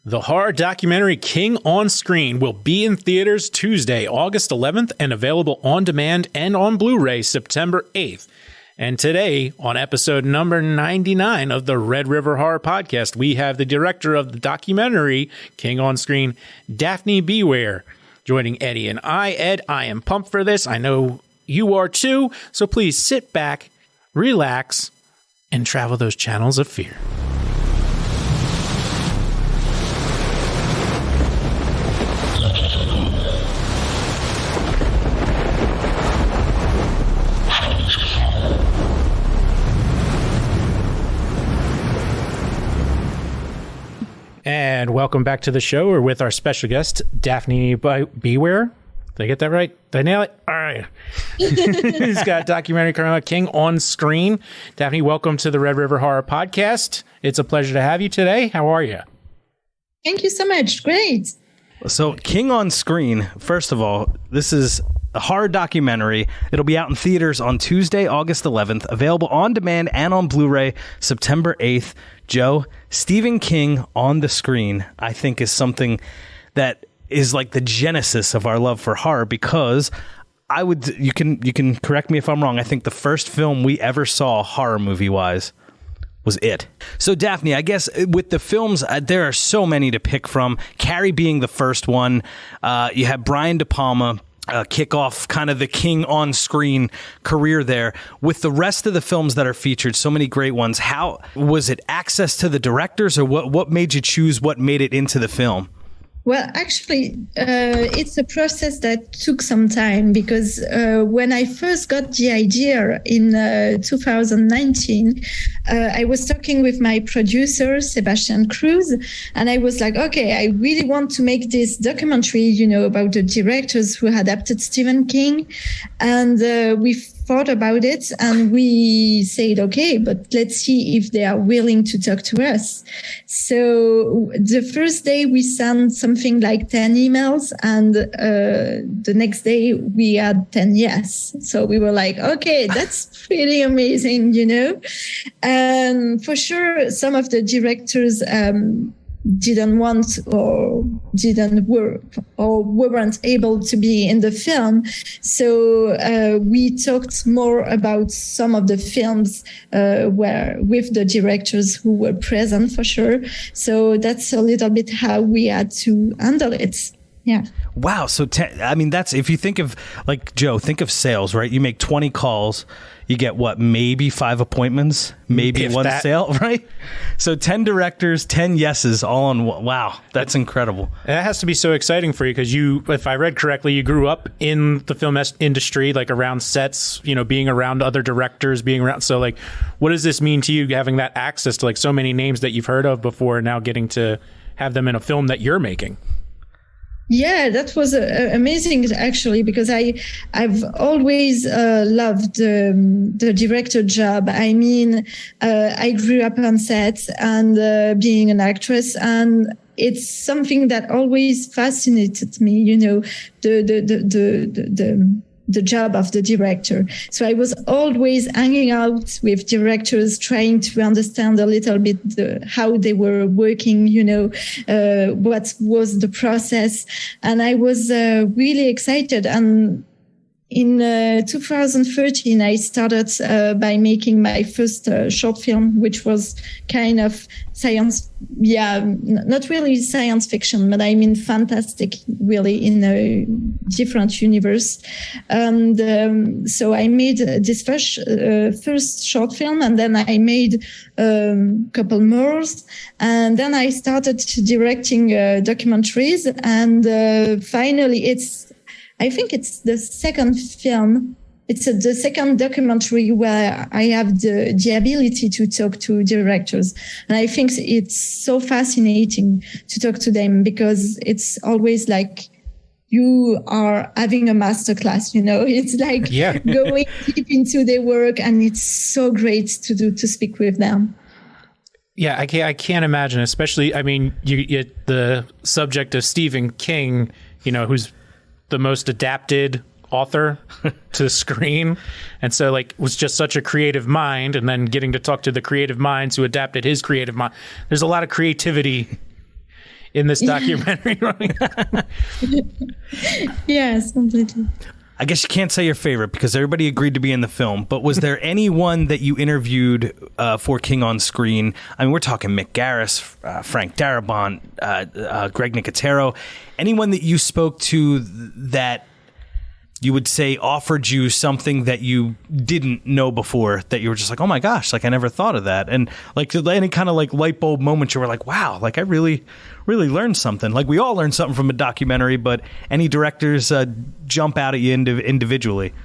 The horror documentary King on Screen will be in theaters Tuesday, August 11th, and available on demand and on Blu-ray September 8th. And today, on episode number 99 of the Red River Horror Podcast, we have the director of the documentary King on Screen, Daphné Baiwir, joining Eddie and I. Ed, I am pumped for this. I know you are too. So please sit back, relax, and travel those channels of fear. And welcome back to the show. We're with our special guest, Daphné Baiwir. Did I get that right? Did I nail it? All right. He's got a documentary coming out, King on Screen. Daphné, welcome to the Red River Horror Podcast. It's a pleasure to have you today. How are you? Thank you so much. Great. So King on Screen, first of all, this is a horror documentary. It'll be out in theaters on Tuesday, August 11th, available on demand and on Blu-ray September 8th. Joe, Stephen King on the screen, I think, is something that is like the genesis of our love for horror, because you can correct me if I'm wrong, I think the first film we ever saw horror movie wise was It. So Daphné, I guess with the films, there are so many to pick from. Carrie being the first one. You have Brian De Palma kick off kind of the King on Screen career there. With the rest of the films that are featured, so many great ones. How was it? Access to the directors, or what made you choose what made it into the film? Well, actually, it's a process that took some time, because when I first got the idea in 2019, I was talking with my producer, Sebastian Cruz, and I was like, okay, I really want to make this documentary, about the directors who adapted Stephen King. And we thought about it and we said, okay, but let's see if they are willing to talk to us. So the first day we sent something like 10 emails, and the next day we had 10 yes. So we were like, okay, that's pretty amazing, And for sure, some of the directors didn't want or didn't work or weren't able to be in the film. So we talked more about some of the films where with the directors who were present, for sure. So that's a little bit how we had to handle it. Yeah. Wow. So, that's, if you think of, like, Joe, think of sales, right? You make 20 calls, you get what, maybe 5 appointments, maybe if one that. Sale, right? So 10 directors, 10 yeses, all on one. Wow. That's incredible. That has to be so exciting for you, because you, if I read correctly, you grew up in the film industry, like around sets, being around other directors, being around. So, like, what does this mean to you, having that access to, like, so many names that you've heard of before, now getting to have them in a film that you're making? Yeah, that was amazing, actually, because I've always loved the director job. I mean, I grew up on sets and being an actress, and it's something that always fascinated me, the job of the director. So I was always hanging out with directors, trying to understand a little bit how they were working, what was the process. And I was really excited. And in 2013, I started by making my first short film, which was kind of science, not really science fiction, but I mean fantastic, really, in a different universe. And so I made this first short film, and then I made a couple more, and then I started directing documentaries, and finally I think it's the second film. It's the second documentary where I have the ability to talk to directors. And I think it's so fascinating to talk to them, because it's always like you are having a masterclass, It's like going deep into their work, and it's so great to speak with them. Yeah, I can't imagine, especially, I mean, you the subject of Stephen King, who's the most adapted author to the screen, and so, like, was just such a creative mind, and then getting to talk to the creative minds who adapted his creative mind. There's a lot of creativity in this documentary. Yes, completely. I guess you can't say your favorite because everybody agreed to be in the film, but was there anyone that you interviewed for King on Screen? I mean, we're talking Mick Garris, Frank Darabont, Greg Nicotero. Anyone that you spoke to that you would say offered you something that you didn't know before, that you were just like, oh my gosh, like I never thought of that. And like any kind of like light bulb moment, you were like, wow, like I really learned something. Like we all learned something from a documentary, but any directors jump out at you individually?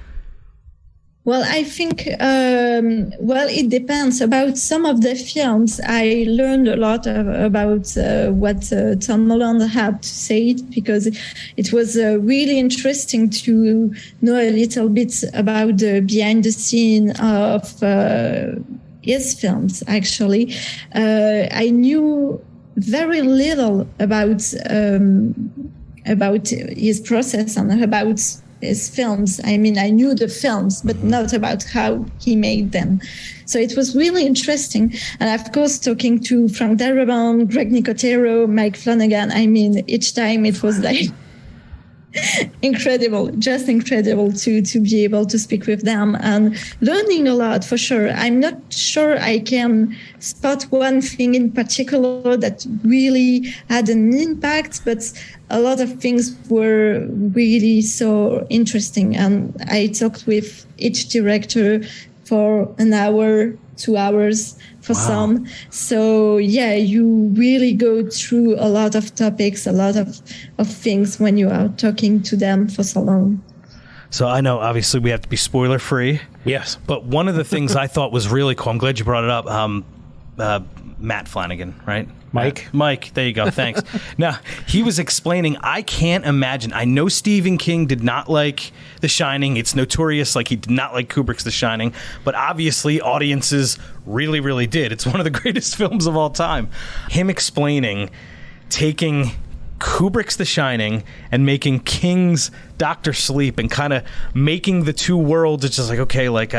Well, I think, it depends. About some of the films, I learned a lot about what Tom Holland had to say, because it was really interesting to know a little bit about the behind the scene of his films, actually. I knew very little about his process and about his films. I mean, I knew the films, but not about how he made them. So it was really interesting. And of course, talking to Frank Darabont, Greg Nicotero, Mike Flanagan, I mean, each time it was like incredible, just incredible to be able to speak with them and learning a lot, for sure. I'm not sure I can spot one thing in particular that really had an impact, but a lot of things were really so interesting. And I talked with each director for an hour, 2 hours for some. So yeah, you really go through a lot of topics, a lot of things when you are talking to them for so long. So I know obviously we have to be spoiler free. Yes. But one of the things I thought was really cool, I'm glad you brought it up, Matt Flanagan, right? Mike, there you go. Thanks. Now, he was explaining, I can't imagine. I know Stephen King did not like The Shining. It's notorious, like he did not like Kubrick's The Shining. But obviously, audiences really, really did. It's one of the greatest films of all time. Him explaining taking Kubrick's The Shining and making King's Dr. Sleep and kind of making the two worlds. It's just like, okay, like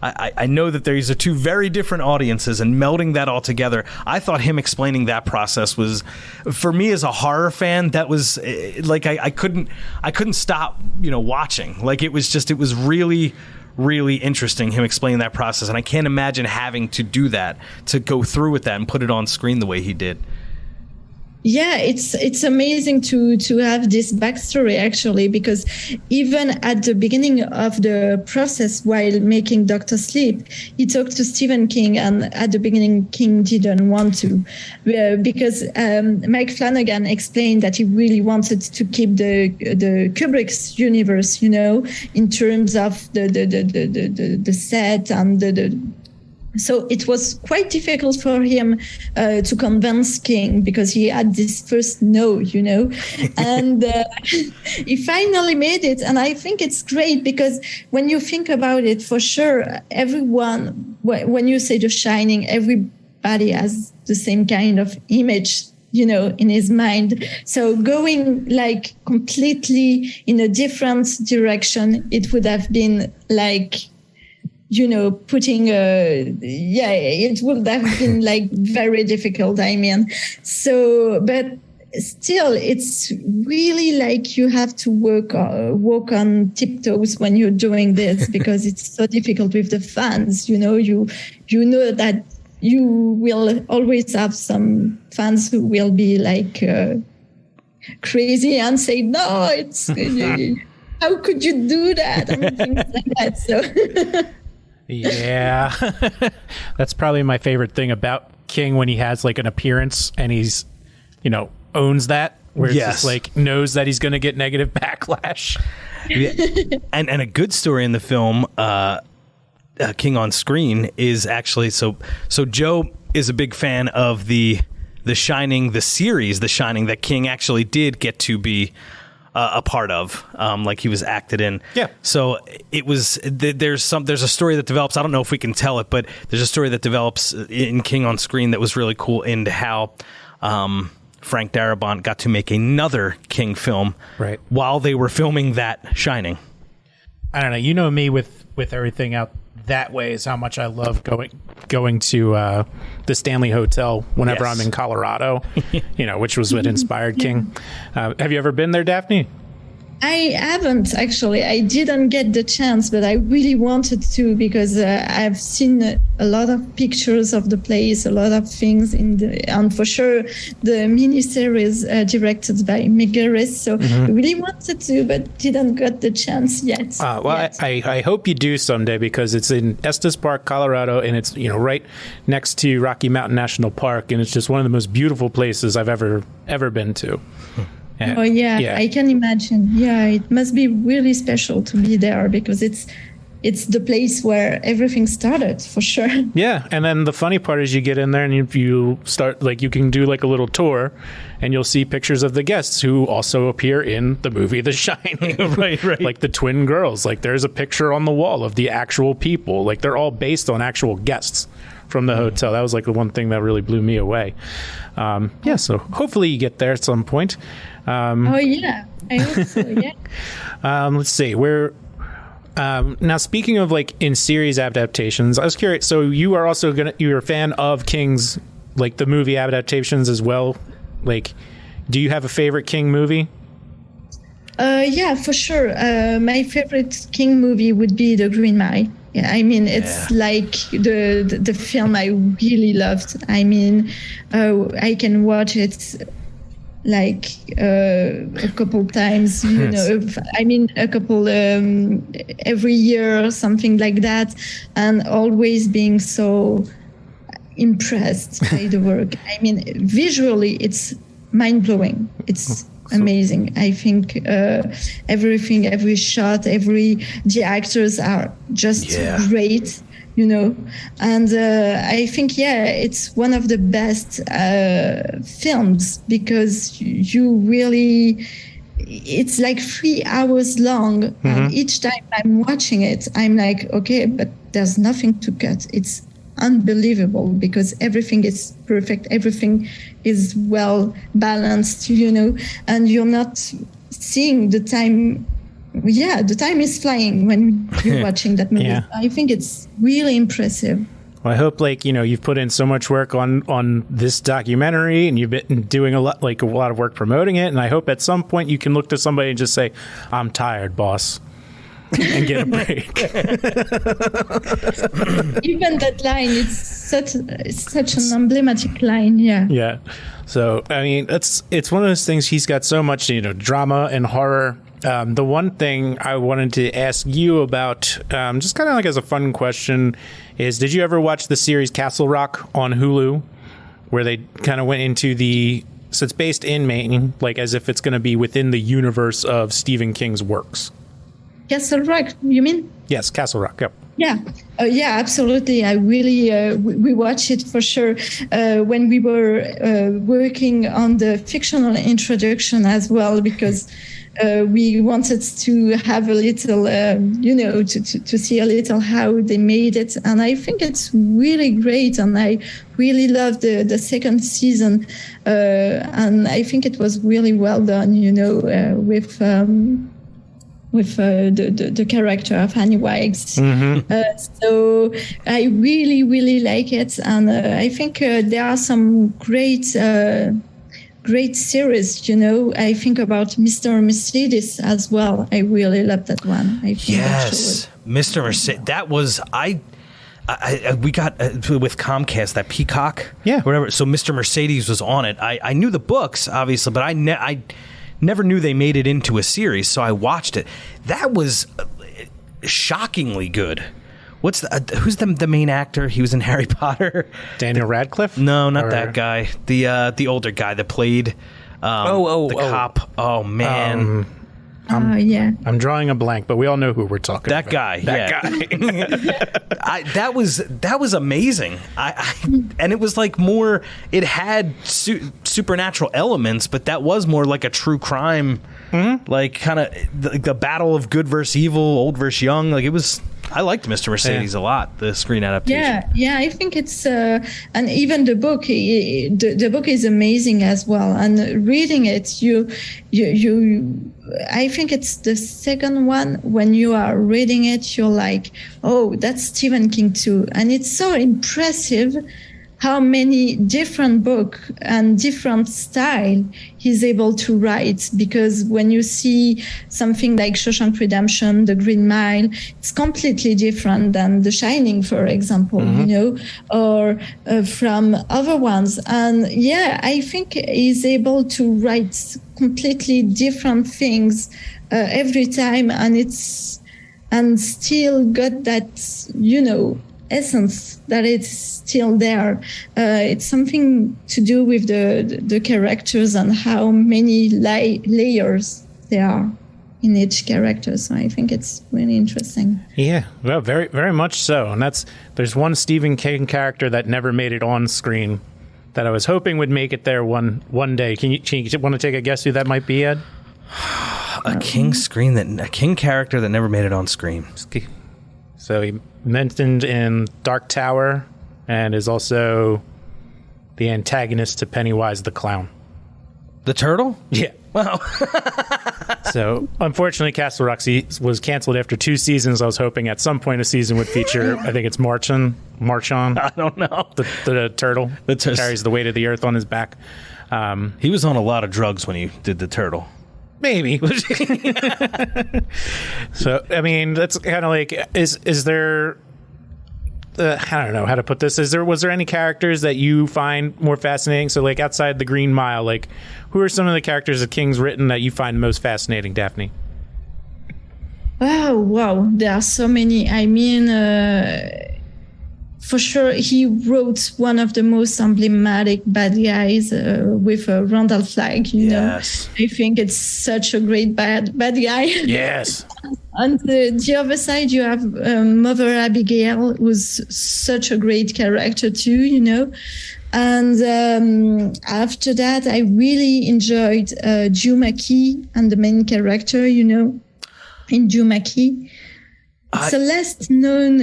I know that these are two very different audiences, and melding that all together. I thought him explaining that process was, for me as a horror fan, that was like I couldn't stop, watching. Like it was really, really interesting, him explaining that process, and I can't imagine having to do that, to go through with that and put it on screen the way he did. Yeah, it's amazing to have this backstory, actually, because even at the beginning of the process while making Dr. Sleep, he talked to Stephen King, and at the beginning King didn't want to, because Mike Flanagan explained that he really wanted to keep the Kubrick's universe, in terms of the set and so it was quite difficult for him to convince King, because he had this first no, and he finally made it. And I think it's great, because when you think about it, for sure, everyone, when you say The Shining, everybody has the same kind of image, in his mind. So going like completely in a different direction, it would have been like, putting it would have been like very difficult. I mean, but still, it's really like you have to walk on tiptoes when you're doing this, because it's so difficult with the fans. You know that you will always have some fans who will be like crazy and say, no, it's how could you do that, and things like that. So. Yeah, that's probably my favorite thing about King, when he has like an appearance and he's, owns that, where it's just like knows that he's going to get negative backlash. Yeah. And a good story in the film, King on Screen, is actually so Joe is a big fan of the Shining, the series, The Shining, that King actually did get to be a part of, like he was acted in. Yeah. So it was, there's a story that develops, I don't know if we can tell it, but there's a story that develops in King on Screen that was really cool, into how Frank Darabont got to make another King film while they were filming that Shining. I don't know. You know me with everything out that way is how much I love going to the Stanley Hotel whenever I'm in Colorado, which was what inspired King. Have you ever been there, Daphne? I haven't, actually. I didn't get the chance, but I really wanted to, because I've seen a lot of pictures of the place, a lot of things and for sure the miniseries directed by Megaris. So I really wanted to, but didn't get the chance yet. I hope you do someday, because it's in Estes Park, Colorado, and it's right next to Rocky Mountain National Park, and it's just one of the most beautiful places I've ever been to. Oh, yeah, I can imagine. Yeah, it must be really special to be there, because it's the place where everything started, for sure. Yeah, and then the funny part is you get in there and you start, you can do a little tour, and you'll see pictures of the guests who also appear in the movie The Shining. Right. Like the twin girls. There's a picture on the wall of the actual people. They're all based on actual guests from the hotel. That was the one thing that really blew me away. So hopefully you get there at some point. I hope so, yeah. Let's see. Now, speaking of in series adaptations, I was curious. So you are also you're a fan of King's, the movie adaptations as well. Do you have a favorite King movie? Yeah, for sure. My favorite King movie would be The Green Mile. Yeah, I mean, it's the film I really loved. I mean, I can watch it a couple times, a couple every year or something like that, and always being so impressed by the work. I mean, visually, it's mind-blowing. It's amazing. I think everything, every shot, the actors are just great. And I think, it's one of the best films, because you really, it's 3 hours long. And each time I'm watching it, I'm okay, but there's nothing to cut. It's unbelievable, because everything is perfect. Everything is well balanced, and you're not seeing the time. Yeah, the time is flying when you're watching that movie. Yeah. I think it's really impressive. Well, I hope you've put in so much work on this documentary, and you've been doing a lot of work promoting it. And I hope at some point you can look to somebody and just say, "I'm tired, boss," and get a break. Even that line, it's such an emblematic line. Yeah. Yeah. So I mean, it's one of those things. He's got so much drama and horror. The one thing I wanted to ask you about, just kind of as a fun question, is did you ever watch the series Castle Rock on Hulu, where they kind of went into so it's based in Maine, as if it's going to be within the universe of Stephen King's works? Castle Rock, you mean? Yes, Castle Rock, yep. Yeah. Yeah, absolutely. I really, we watched it for sure when we were working on the fictional introduction as well, because we wanted to have a little, to see a little how they made it. And I think it's really great. And I really loved the second season. And I think it was really well done, with the character of Annie Wiggs. So I really, really like it. And I think there are some great series, I think about Mr. Mercedes as well. I really love that one. I think yes, Mr. Mercedes. That was, we got with Comcast, that Peacock. Yeah. Whatever. So Mr. Mercedes was on it. I knew the books, obviously, but I never knew they made it into a series, so I watched it. That was shockingly good. Who's the main actor? He was in Harry Potter. Daniel Radcliffe? No, not that guy. The older guy that played the cop. Oh man. I'm drawing a blank, but we all know who we're talking about. That guy. That was amazing. And it was more. It had supernatural elements, but that was more like a true crime, kind of the battle of good versus evil, old versus young. It was. I liked Mr. Mercedes a lot, the screen adaptation. Yeah, I think it's and even the book, the book is amazing as well. And reading it, you I think it's the second one. When you are reading it, you're like, oh, that's Stephen King too, and it's so impressive how many different book and different style he's able to write. Because when you see something like Shawshank Redemption, The Green Mile, it's completely different than The Shining, for example, you know, or from other ones. And yeah, I think he's able to write completely different things every time, and still got that, you know, essence that it's still there. It's something to do with the characters and how many layers there are in each character. So I think it's really interesting. Yeah, well, very, very much so. And there's one Stephen King character that never made it on screen that I was hoping would make it there one day. Can you want to take a guess who that might be, Ed? A King character that never made it on screen. So he mentioned in Dark Tower and is also the antagonist to Pennywise the Clown. The turtle? Yeah. Wow. So, unfortunately, Castle Rock was canceled after 2 seasons. I was hoping at some point a season would feature, I think it's Marchon. I don't know. The turtle that carries the weight of the earth on his back. He was on a lot of drugs when he did the turtle. Maybe. So, I mean, that's kind of like, is there, I don't know how to put this. Was there any characters that you find more fascinating? So, like, outside the Green Mile, like, who are some of the characters that King's written that you find most fascinating, Daphne? Oh, wow. There are so many. I mean, for sure, he wrote one of the most emblematic bad guys with Randall Flagg. You know, I think it's such a great bad guy. Yes. On the other side, you have Mother Abigail, who's such a great character too. You know, and after that, I really enjoyed Joe Mackey and the main character. You know, in Joe Mackey. It's a less known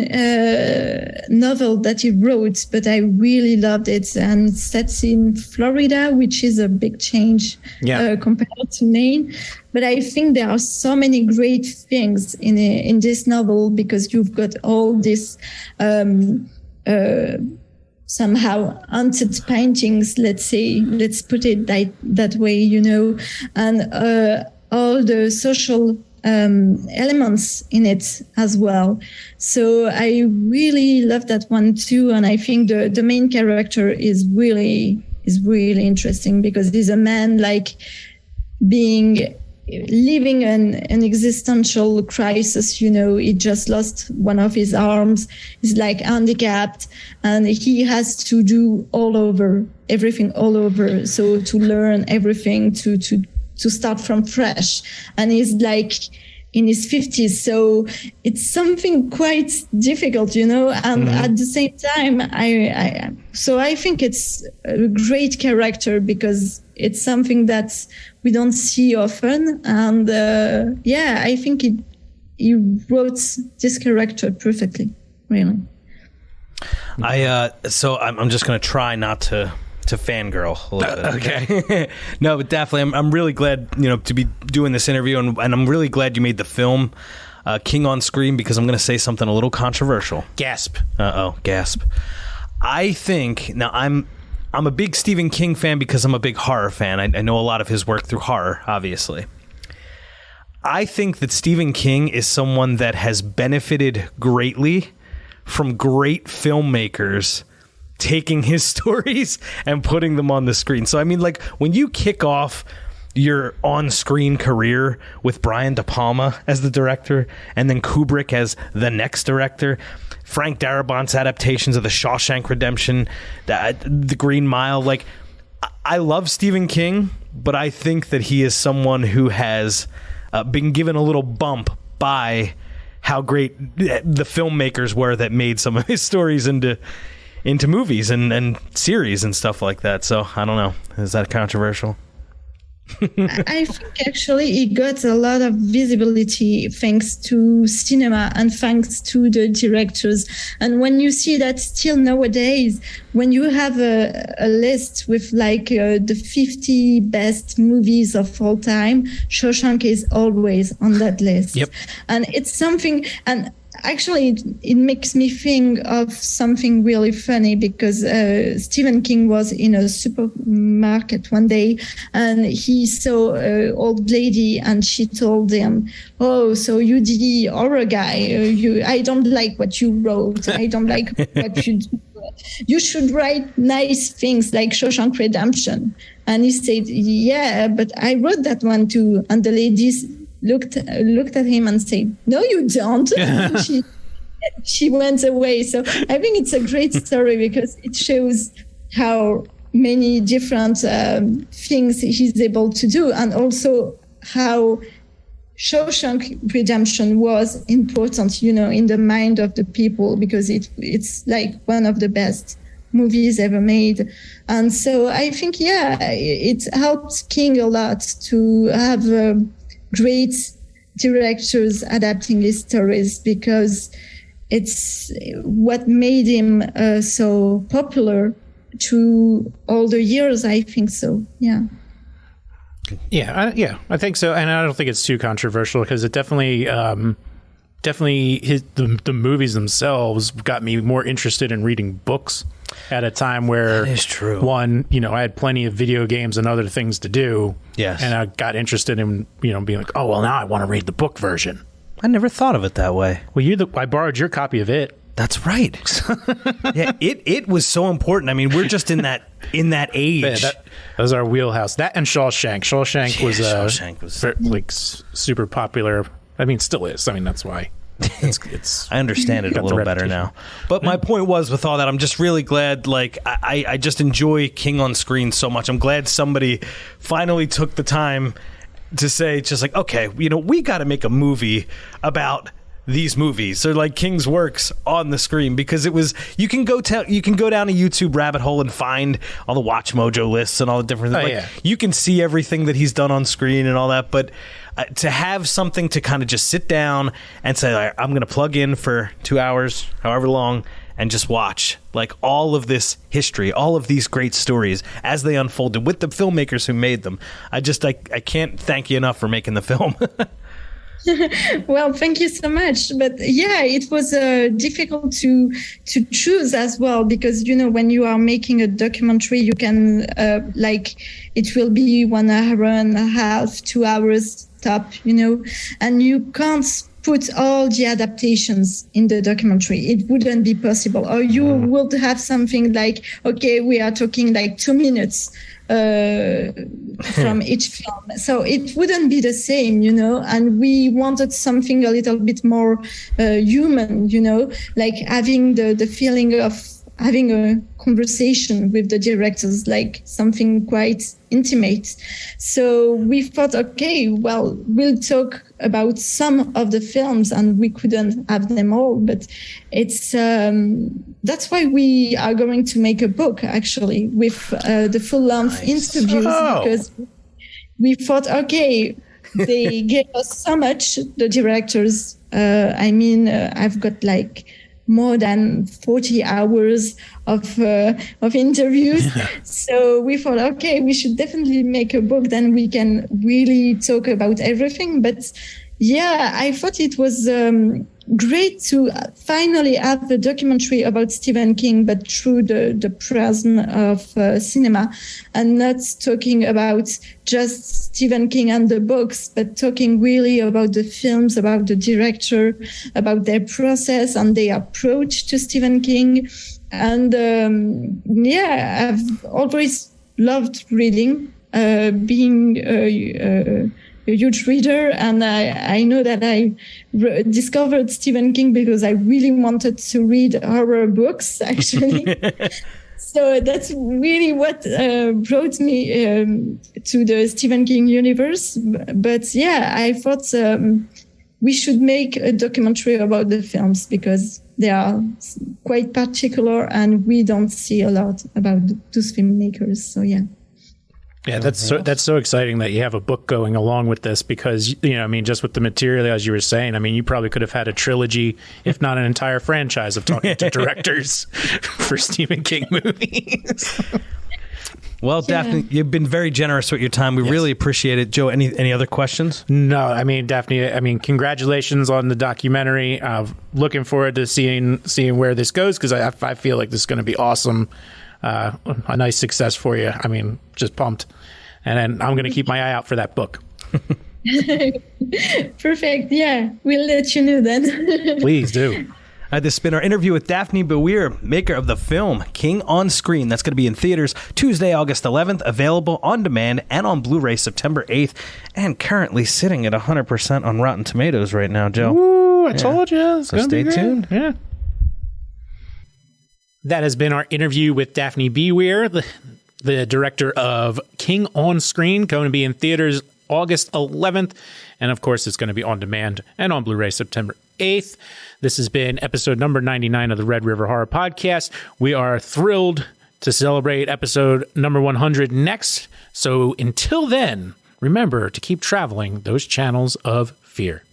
novel that he wrote, but I really loved it. And it's set in Florida, which is a big change compared to Maine. But I think there are so many great things in this novel, because you've got all this somehow haunted paintings, let's put it that way, you know, and all the social elements in it as well. So I really love that one too, and I think the main character is really interesting, because he's a man like living an existential crisis. You know, he just lost one of his arms. He's like handicapped, and he has to do everything all over. So to learn everything, to start from fresh, and he's like in his 50s, so it's something quite difficult, you know. And at the same time, I think it's a great character, because it's something that we don't see often, and I think he wrote this character perfectly, really. So I'm just going to try not to fangirl a little bit. Okay. No, but definitely, I'm really glad, you know, to be doing this interview, and I'm really glad you made the film King on Screen, because I'm going to say something a little controversial. Gasp. Gasp. I think, now I'm a big Stephen King fan because I'm a big horror fan. I know a lot of his work through horror, obviously. I think that Stephen King is someone that has benefited greatly from great filmmakers taking his stories and putting them on the screen. So, I mean, like, when you kick off your on-screen career with Brian De Palma as the director, and then Kubrick as the next director, Frank Darabont's adaptations of The Shawshank Redemption, The Green Mile, like, I love Stephen King, but I think that he is someone who has been given a little bump by how great the filmmakers were that made some of his stories into movies and series and stuff like that. So I don't know. Is that controversial? I think actually he got a lot of visibility thanks to cinema and thanks to the directors. And when you see that still nowadays, when you have a list with like the 50 best movies of all time, Shawshank is always on that list. Yep. And it's something, and actually, it makes me think of something really funny because Stephen King was in a supermarket one day and he saw an old lady and she told him, "Oh, so you the horror guy? I don't like what you wrote. I don't like what you do. You should write nice things like Shawshank Redemption." And he said, "Yeah, but I wrote that one too." And the ladies looked at him and said, "No, you don't." she went away. So I think it's a great story because it shows how many different things he's able to do, and also how Shawshank Redemption was important, in the mind of the people, because it's like one of the best movies ever made. And so I think, it helped King a lot to have great directors adapting his stories, because it's what made him so popular through all the years, I think so. Yeah. I think so. And I don't think it's too controversial because it definitely the movies themselves got me more interested in reading books at a time where that is true. One, I had plenty of video games and other things to do. Yes. And I got interested in, being like, oh, well, now I want to read the book version. I never thought of it that way. Well, I borrowed your copy of it. That's right. Yeah, it was so important. I mean, we're just in that age. Yeah, that was our wheelhouse. That and Shawshank. Shawshank was like super popular. I mean, still is. I mean, that's why. It's I understand it a little better now. But my point was, with all that, I'm just really glad. Like, I just enjoy King on screen so much. I'm glad somebody finally took the time to say, just like, okay, we got to make a movie about these movies. So like King's works on the screen, because it was, you can go down a YouTube rabbit hole and find all the Watch Mojo lists and all the different things. You can see everything that he's done on screen and all that, but to have something to kind of just sit down and say, like, I'm going to plug in for 2 hours, however long, and just watch like all of this history, all of these great stories as they unfolded with the filmmakers who made them. I can't thank you enough for making the film. Well, thank you so much. But it was difficult to choose as well, because, when you are making a documentary, you can it will be 1 hour and a half, 2 hours top, and you can't put all the adaptations in the documentary. It wouldn't be possible. Or you would have something like, okay, we are talking like 2 minutes from each film. So it wouldn't be the same, and we wanted something a little bit more human, like having the feeling of having a conversation with the directors, like something quite intimate. So we thought, okay, well, we'll talk about some of the films, and we couldn't have them all, but it's that's why we are going to make a book, actually, with the full-length interviews, because we thought, okay, they gave us so much, the directors. I've got like more than 40 hours of interviews. So we thought, okay, we should definitely make a book, then we can really talk about everything. But I thought it was great to finally have a documentary about Stephen King, but through the prism of cinema, and not talking about just Stephen King and the books, but talking really about the films, about the director, about their process and their approach to Stephen King. And I've always loved reading, being a huge reader, and I know that I discovered Stephen King because I really wanted to read horror books, actually. So that's really what brought me to the Stephen King universe. But I thought we should make a documentary about the films, because they are quite particular and we don't see a lot about those filmmakers. So Yeah, that's so exciting that you have a book going along with this because, just with the material, as you were saying, you probably could have had a trilogy, if not an entire franchise of talking to directors for Stephen King movies. Well, Daphne, you've been very generous with your time. We really appreciate it. Joe, any other questions? No, Daphne, congratulations on the documentary. Looking forward to seeing where this goes because I feel like this is going to be awesome. A nice success for you. Just pumped. And then I'm going to keep my eye out for that book. Perfect. Yeah, we'll let you know then. Please do. This has been our interview with Daphné Baiwir, maker of the film King on Screen. That's going to be in theaters Tuesday, August 11th, available on demand and on Blu-ray September 8th, and currently sitting at 100% on Rotten Tomatoes right now, Joe. Ooh, I told you. So stay tuned. Yeah. That has been our interview with Daphné Baiwir, the director of King on Screen, going to be in theaters August 11th. And of course, it's going to be on demand and on Blu-ray September 8th. This has been episode number 99 of the Red River Horror Podcast. We are thrilled to celebrate episode number 100 next. So until then, remember to keep traveling those channels of fear.